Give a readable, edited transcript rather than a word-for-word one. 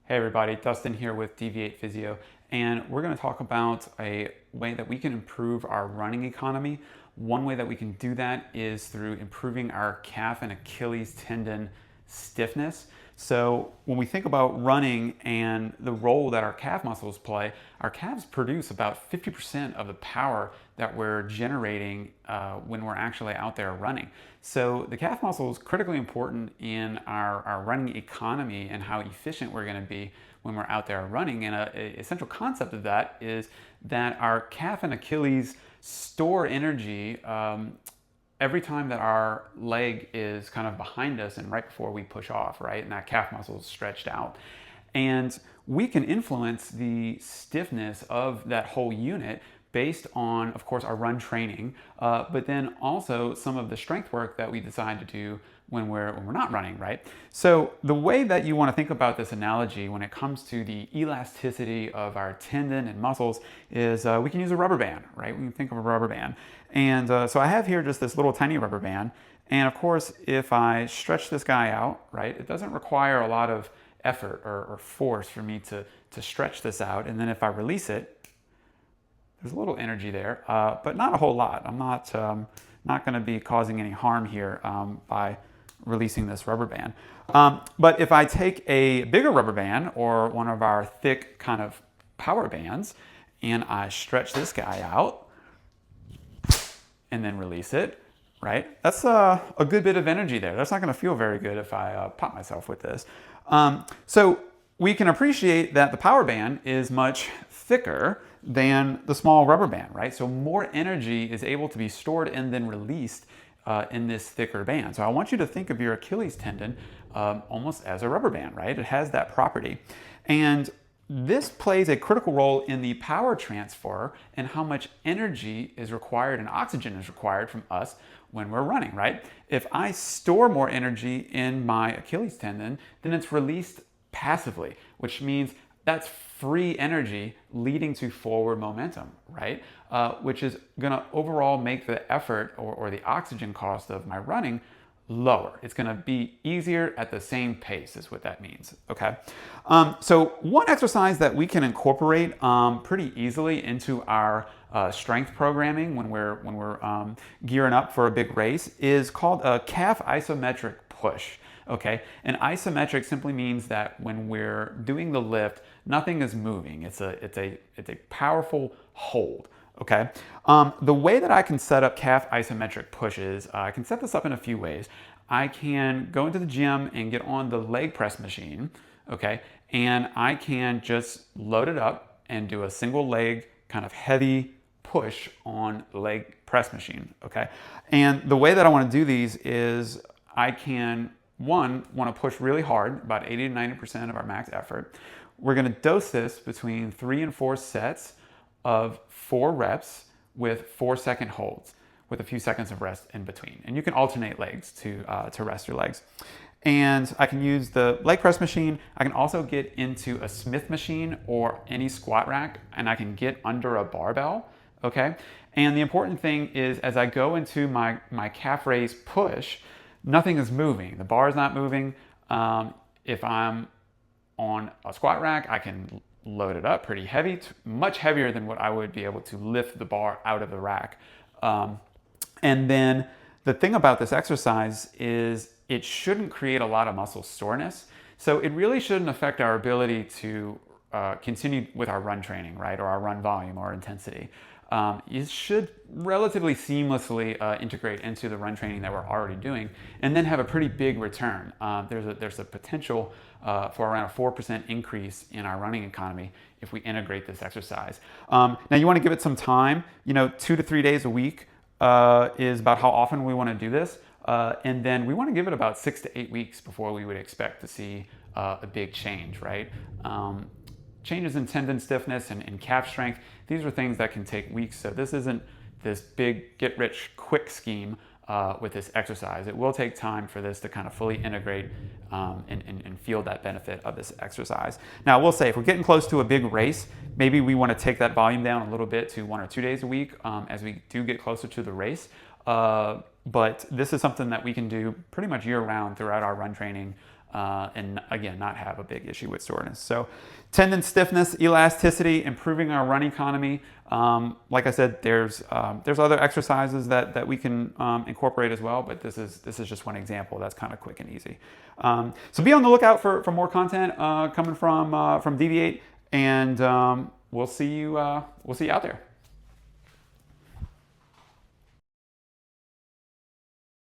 Hey everybody, Dustin here with Deviate Physio, and we're going to talk about a way that we can improve our running economy. One way that we can do that is through improving our calf and Achilles tendon stiffness. So when we think about running and the role that our calf muscles play, our calves produce about 50% of the power that we're generating when we're actually out there running. So the calf muscle is critically important in our running economy and how efficient we're going to be when we're out there running. And a essential concept of that is that our calf and Achilles store energy every time that our leg is kind of behind us and right before we push off, right? And that calf muscle is stretched out. And we can influence the stiffness of that whole unit based on, of course, our run training, but then also some of the strength work that we decide to do when we're not running, right? So the way that you want to think about this analogy when it comes to the elasticity of our tendon and muscles is we can use a rubber band, right? We can think of a rubber band. And so I have here just this little tiny rubber band. And of course, if I stretch this guy out, right, it doesn't require a lot of effort or force for me to stretch this out. And then if I release it, there's a little energy there, but not a whole lot. I'm not going to be causing any harm here by releasing this rubber band. But if I take a bigger rubber band or one of our thick kind of power bands and I stretch this guy out and then release it, right? That's a good bit of energy there. That's not going to feel very good if I pop myself with this. So we can appreciate that the power band is much thicker than the small rubber band, right? So more energy is able to be stored and then released in this thicker band. So I want you to think of your Achilles tendon almost as a rubber band, right? It has that property. And this plays a critical role in the power transfer and how much energy is required and oxygen is required from us when we're running, right? If I store more energy in my Achilles tendon, then it's released passively, which means that's free energy leading to forward momentum, right? Which is going to overall make the effort or the oxygen cost of my running lower. It's going to be easier at the same pace is what that means, okay? So one exercise that we can incorporate pretty easily into our strength programming when we're gearing up for a big race is called a calf isometric push. Okay, and isometric simply means that when we're doing the lift, nothing is moving. It's a powerful hold. Okay, the way that I can set up calf isometric pushes, I can set this up in a few ways. I can go into the gym and get on the leg press machine. Okay, and I can just load it up and do a single leg kind of heavy push on the leg press machine. Okay, and the way that I want to do these is I can want to push really hard, about 80 to 90% of our max effort. We're going to dose this between 3 and 4 sets of 4 reps with 4-second holds with a few seconds of rest in between. And you can alternate legs to rest your legs. And I can use the leg press machine. I can also get into a Smith machine or any squat rack, and I can get under a barbell, okay? And the important thing is as I go into my calf raise push, nothing is moving. The bar is not moving. If I'm on a squat rack, I can load it up pretty heavy, much heavier than what I would be able to lift the bar out of the rack. And then the thing about this exercise is it shouldn't create a lot of muscle soreness. So it really shouldn't affect our ability to continue with our run training, right? Or our run volume or intensity. It should relatively seamlessly integrate into the run training that we're already doing and then have a pretty big return. There's a potential for around a 4% increase in our running economy if we integrate this exercise. Now you want to give it some time, 2 to 3 days a week is about how often we want to do this. And then we want to give it about 6 to 8 weeks before we would expect to see a big change, right? Changes in tendon stiffness and calf strength, these are things that can take weeks. So this isn't this big get-rich-quick scheme with this exercise. It will take time for this to kind of fully integrate and feel that benefit of this exercise. Now, we'll say if we're getting close to a big race, maybe we want to take that volume down a little bit to 1 or 2 days a week as we do get closer to the race. But this is something that we can do pretty much year-round throughout our run training and again, not have a big issue with soreness. So tendon stiffness, elasticity, improving our run economy. Like I said, there's other exercises that we can incorporate as well, but this is just one example that's kind of quick and easy. So be on the lookout for more content coming from Deviate, and we'll see you out there.